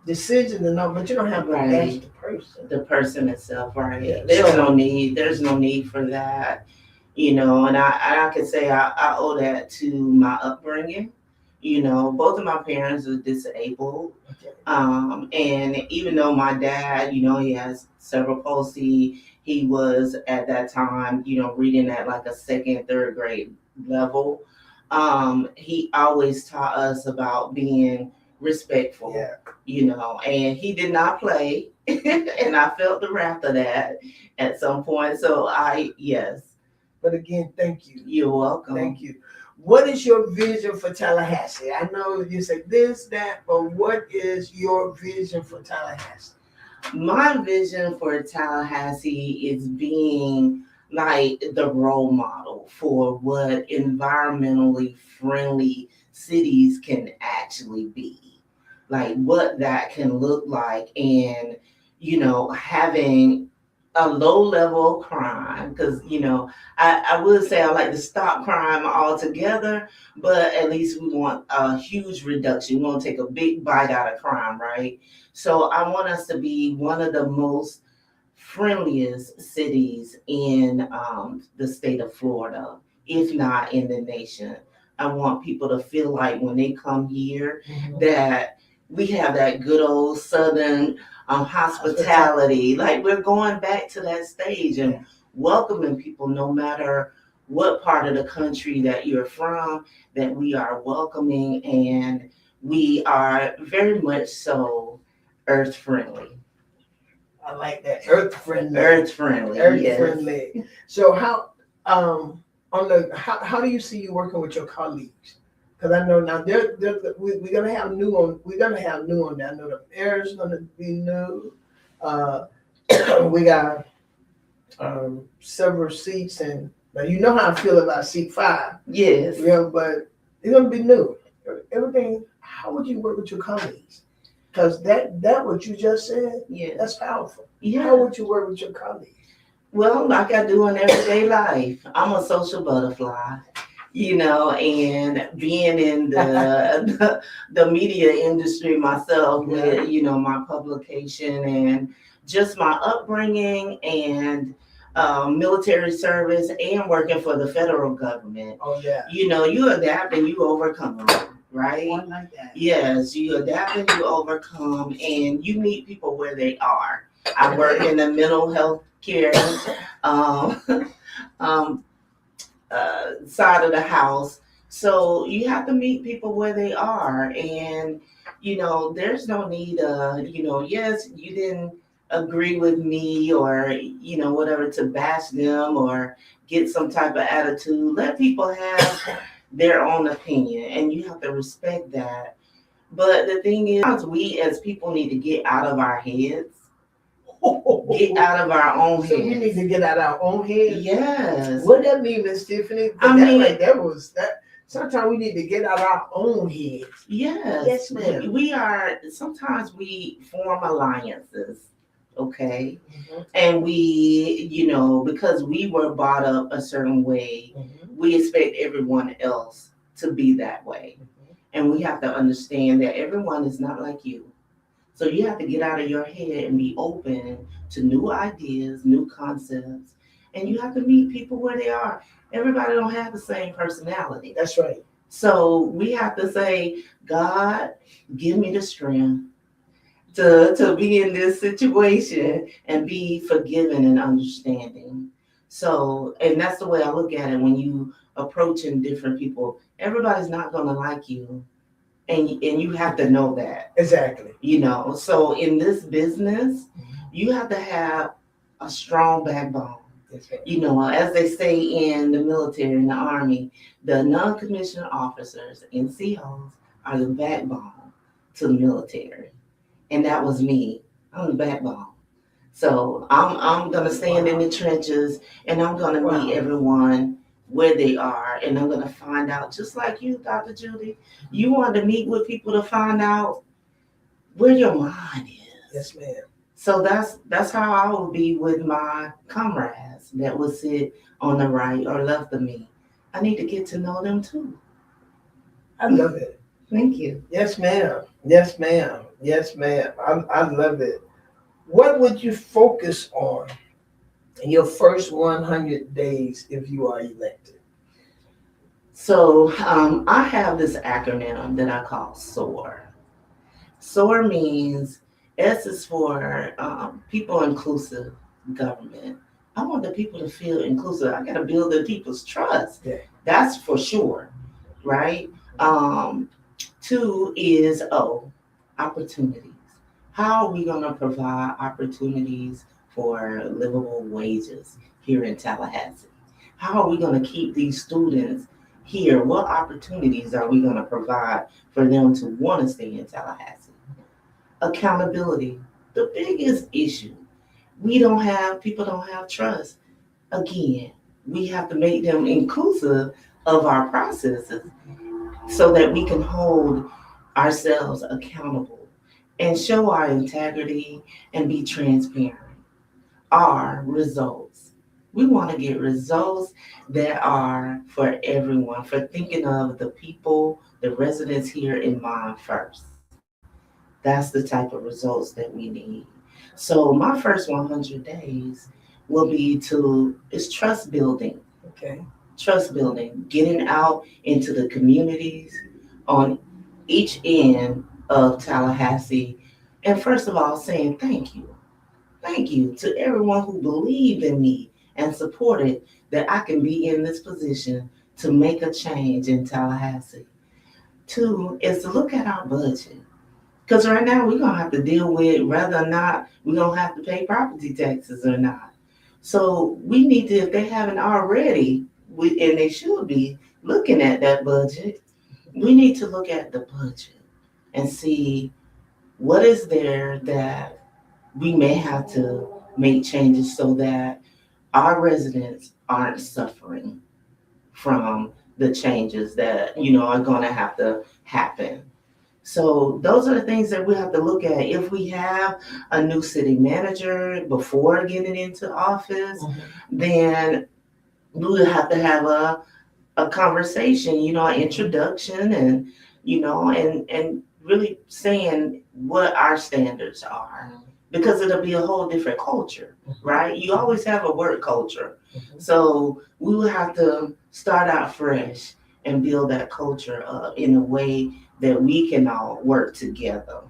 decisions and all, but you don't have to bash the person. The person itself, right? Yeah. There's no need. There's no need for that, And I can say I owe that to my upbringing. Both of my parents are disabled, and even though my dad, he has cerebral palsy. He was at that time, reading at like a second, third grade level. He always taught us about being respectful, and he did not play. And I felt the wrath of that at some point. So But again, thank you. You're welcome. Thank you. What is your vision for Tallahassee? I know you say this, that, but what is your vision for Tallahassee? My vision for Tallahassee is being like the role model for what environmentally friendly cities can actually be, like what that can look like, and having a low level of crime, because I would say I like to stop crime altogether, but at least we want a huge reduction. We want to take a big bite out of crime, right? So I want us to be one of the most friendliest cities in the state of Florida, if not in the nation. I want people to feel like when they come here that we have that good old Southern hospitality. Like we're going back to that stage and welcoming people no matter what part of the country that you're from, that we are welcoming, and we are very much so earth friendly. I like that. Earth friendly. Earth friendly. Earth friendly. So how do you see you working with your colleagues? Because I know now we're gonna have new on. We're gonna have new on there. I know the air is gonna be new. We got several seats, and now you know how I feel about seat 5. Yes. But it's gonna be new. Everything. How would you work with your colleagues? Because that what you just said, that's powerful. Yeah. How would you work with your colleagues? Well, like I do in everyday life, I'm a social butterfly, and being in the media industry myself with, my publication and just my upbringing and military service and working for the federal government. Oh, yeah. You adapt and you overcome, right? One like that. Yes, you adapt and you overcome, and you meet people where they are. I work in the mental health care side of the house, So you have to meet people where they are. And, there's no need, yes, you didn't agree with me or, whatever, to bash them or get some type of attitude. Let people have their own opinion and you have to respect that. But the thing is, we as people need to get out of our heads, get out of our own So we need heads. to get out our own heads. Yes. What that mean, Miss Tiffany? I mean- that was that. Sometimes we need to get out our own heads. Yes. Yes, ma'am. Sometimes we form alliances, okay? Mhm. And we, because we were brought up a certain way, we expect everyone else to be that way. And we have to understand that everyone is not like you. So you have to get out of your head and be open to new ideas, new concepts, and you have to meet people where they are. Everybody don't have the same personality. That's right. So we have to say, God, give me the strength to be in this situation and be forgiving and understanding. So, and that's the way I look at it when you approaching different people. Everybody's not gonna like you. And you have to know that. Exactly. So in this business, you have to have a strong backbone. As they say in the military, in the Army, the non-commissioned officers, NCOs, are the backbone to the military. And that was me. I'm the backbone. So I'm gonna stand in the trenches and I'm gonna meet everyone where they are, and I'm gonna find out, just like you, Dr. Judy, you want to meet with people to find out where your mind is. Yes, ma'am. So that's how I will be with my comrades that will sit on the right or left of me. I need to get to know them too. I love it. Thank you. Yes, ma'am. Yes, ma'am. Yes, ma'am. I love it. What would you focus on in your first 100 days if you are elected? So I have this acronym that I call SOAR. SOAR means, S is for people inclusive government. I want the people to feel inclusive. I got to build the people's trust. Yeah. That's for sure, right? 2 is O, opportunities. How are we going to provide opportunities for livable wages here in Tallahassee? How are we going to keep these students here? What opportunities are we going to provide for them to want to stay in Tallahassee? Accountability, the biggest issue. People don't have trust. Again, we have to make them inclusive of our processes so that we can hold ourselves accountable and show our integrity and be transparent. R, results. We want to get results that are for everyone, for thinking of the people, the residents here in mind first. That's the type of results that we need. So my first 100 days will be is trust building. Okay. Trust building, getting out into the communities on each end of Tallahassee. And first of all, saying thank you. Thank you to everyone who believed in me and supported that I can be in this position to make a change in Tallahassee. 2 is to look at our budget. Because right now we're going to have to deal with whether or not we're going to have to pay property taxes or not. So we need to, if they haven't already, and they should be looking at that budget, we need to look at the budget and see what is there that we may have to make changes so that our residents aren't suffering from the changes that, are going to have to happen. So those are the things that we have to look at. If we have a new city manager before getting into office, then we would have to have a conversation, an introduction and, and really saying what our standards are. Because it'll be a whole different culture, right? You always have a work culture. So we will have to start out fresh and build that culture up in a way that we can all work together.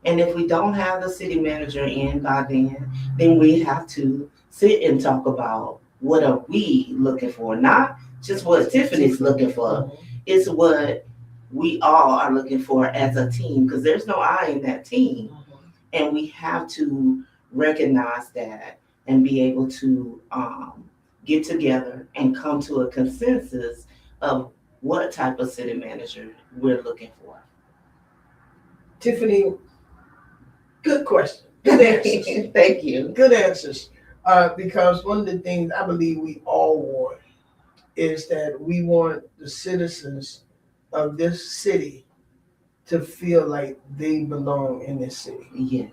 And if we don't have the city manager in by then we have to sit and talk about what are we looking for? Not just what Tiffany's looking for. It's what we all are looking for as a team, because there's no I in that team. And we have to recognize that and be able to get together and come to a consensus of what type of city manager we're looking for. Tiffany, good question. Good answers. Thank you. Good answers. Because one of the things I believe we all want is that we want the citizens of this city to feel like they belong in this city. Yes.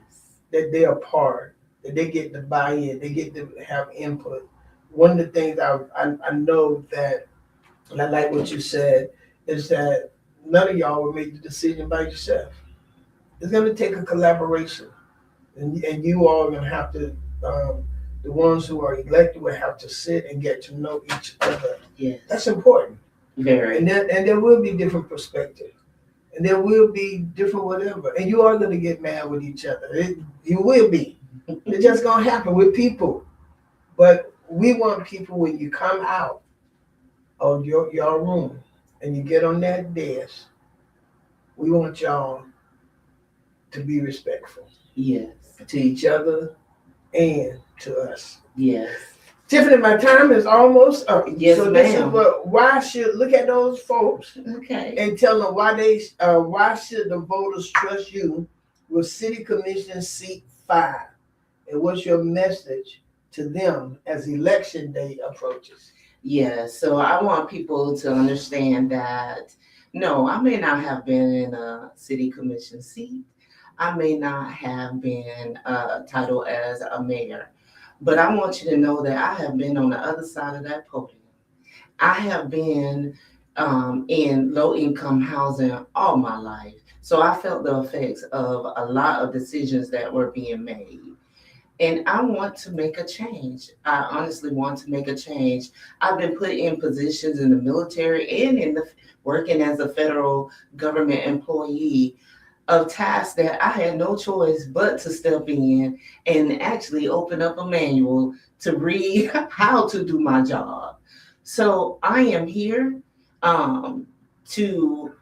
That they are part, that they get to buy in, they get to have input. One of the things I know that, and I like what you said, is that none of y'all will make the decision by yourself. It's going to take a collaboration. And you all are going to have to, the ones who are elected will have to sit and get to know each other. Yes. That's important. Very. And there will be different perspectives. And there will be different whatever. And you are going to get mad with each other. You will be. It's just going to happen with people. But we want people, when you come out of your room and you get on that desk, we want y'all to be respectful. Yes. To each other and to us. Yes. Tiffany, my time is almost up. Yes, so ma'am. Why should, look at those folks Okay. and tell them why should the voters trust you with City Commission seat 5? And what's your message to them as election day approaches? Yeah, so I want people to understand that, no, I may not have been in a city commission seat. I may not have been titled as a mayor, but I want you to know that I have been on the other side of that podium. I have been in low-income housing all my life. So I felt the effects of a lot of decisions that were being made. And I want to make a change. I honestly want to make a change. I've been put in positions in the military and in the working as a federal government employee of tasks that I had no choice but to step in and actually open up a manual to read how to do my job. So I am here to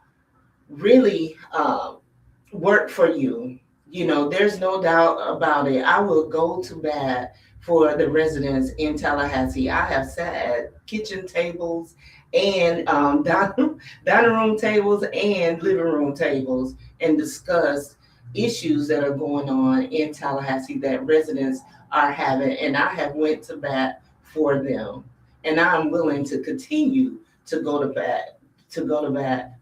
really work for you. You know, there's no doubt about it. I will go to bat for the residents in Tallahassee. I have sat at kitchen tables and dining room tables and living room tables and discussed issues that are going on in Tallahassee that residents are having, and I have went to bat for them. And I'm willing to continue to go to bat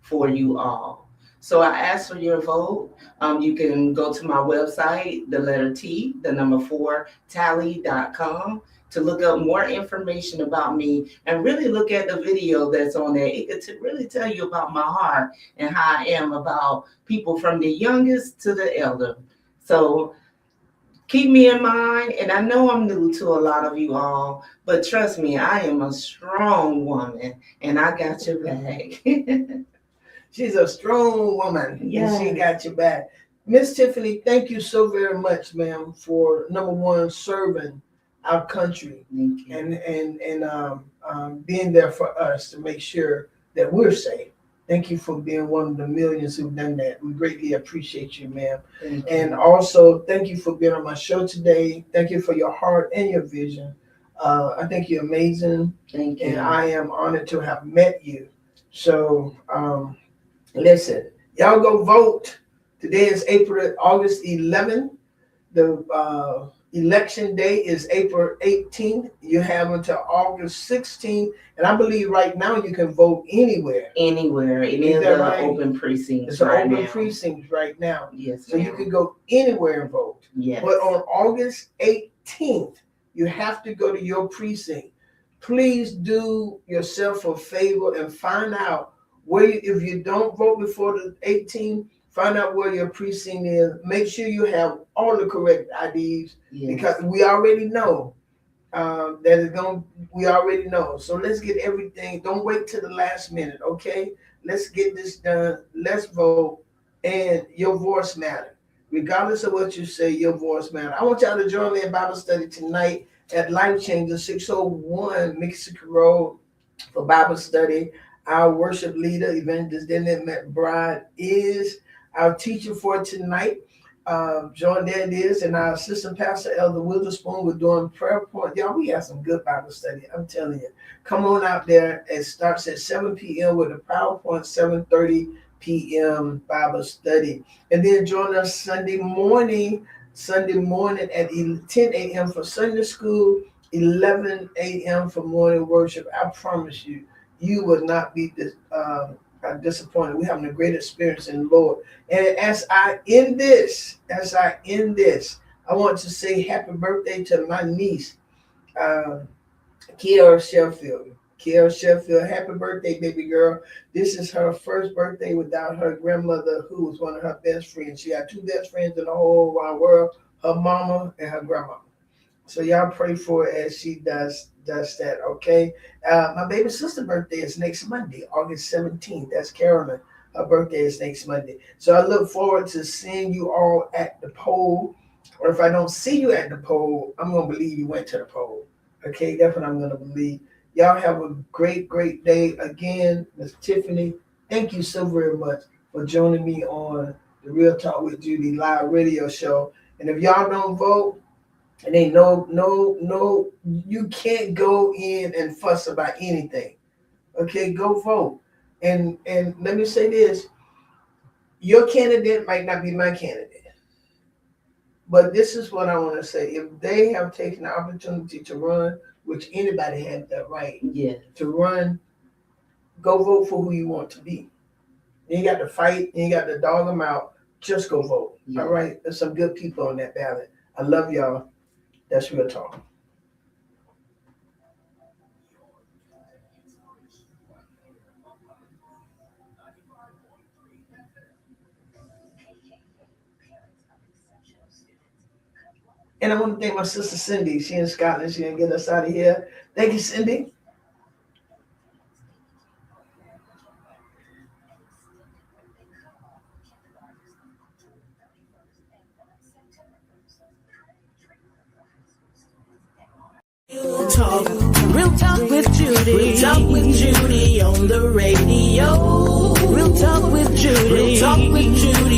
for you all. So I ask for your vote. You can go to my website, the letter T, the number 4, tally.com, to look up more information about me and really look at the video that's on there. It could really tell you about my heart and how I am about people from the youngest to the elder. So keep me in mind, and I know I'm new to a lot of you all, but trust me, I am a strong woman, and I got your back. She's a strong woman, Yes. and she got your back. Miss Tiffany, thank you so very much, ma'am, for number one, serving our country Thank you. and being there for us to make sure that we're safe. Thank you for being one of the millions who've done that. We greatly appreciate you, ma'am. Thank And you. also, thank you for being on my show today. Thank you for your heart and your vision. I think you're amazing, Thank you. and I am honored to have met you. So, listen, y'all go vote. Today is August 11th. The election day is April 18th. You have until August 16th. And I believe right now you can vote anywhere. Anywhere. It is that an right? open precinct It's an right open now. precinct right now. Yes, So you ma'am. can go anywhere and vote. Yes. But on August 18th, you have to go to your precinct. Please do yourself a favor and find out where, if you don't vote before the 18th, find out where your precinct is. Make sure you have all the correct IDs, Yes. because we already know we already know. So let's get everything. Don't wait till the last minute, okay? Let's get this done. Let's vote. And your voice matters. Regardless of what you say, your voice matters. I want y'all to join me in Bible study tonight at Life Changer, 601 Mexico Road for Bible study. Our worship leader, Evangelist Dennis McBride, is our teacher for tonight. John Dad is, and our assistant pastor, Elder Witherspoon, we're doing prayer point. Y'all, we have some good Bible study. I'm telling you. Come on out there. It starts at 7 p.m. with a PowerPoint, 7:30 p.m. Bible study. And then join us Sunday morning at 10 a.m. for Sunday school, 11 a.m. for morning worship. I promise you, you will not be disappointed. We're having a great experience in the Lord. And as I end this, I want to say happy birthday to my niece, Kiara Sheffield. Kiara Sheffield, happy birthday, baby girl. This is her first birthday without her grandmother, who was one of her best friends. She had two best friends in the whole wide world, her mama and her grandma. So y'all pray for her as she does that, okay? My baby sister's birthday is next Monday, August 17th. That's Carolyn. Her birthday is next Monday. So I look forward to seeing you all at the poll. Or if I don't see you at the poll, I'm going to believe you went to the poll. Okay, that's what I'm going to believe. Y'all have a great, great day. Again, Ms. Tiffany, thank you so very much for joining me on the Real Talk with Judy live radio show. And if y'all don't vote, and ain't no, you can't go in and fuss about anything. Okay, go vote. And let me say this, your candidate might not be my candidate. But this is what I want to say. If they have taken the opportunity to run, which anybody has that right to run, go vote for who you want to be. You ain't got to fight, you ain't got to dog them out. Just go vote. All right? There's some good people on that ballot. I love y'all. That's Real Talk. And I want to thank my sister Cindy. She in Scotland. She didn't get us out of here. Thank you, Cindy. Real talk with Judy. Real talk with Judy on the radio. Real talk with Judy. Real talk with Judy.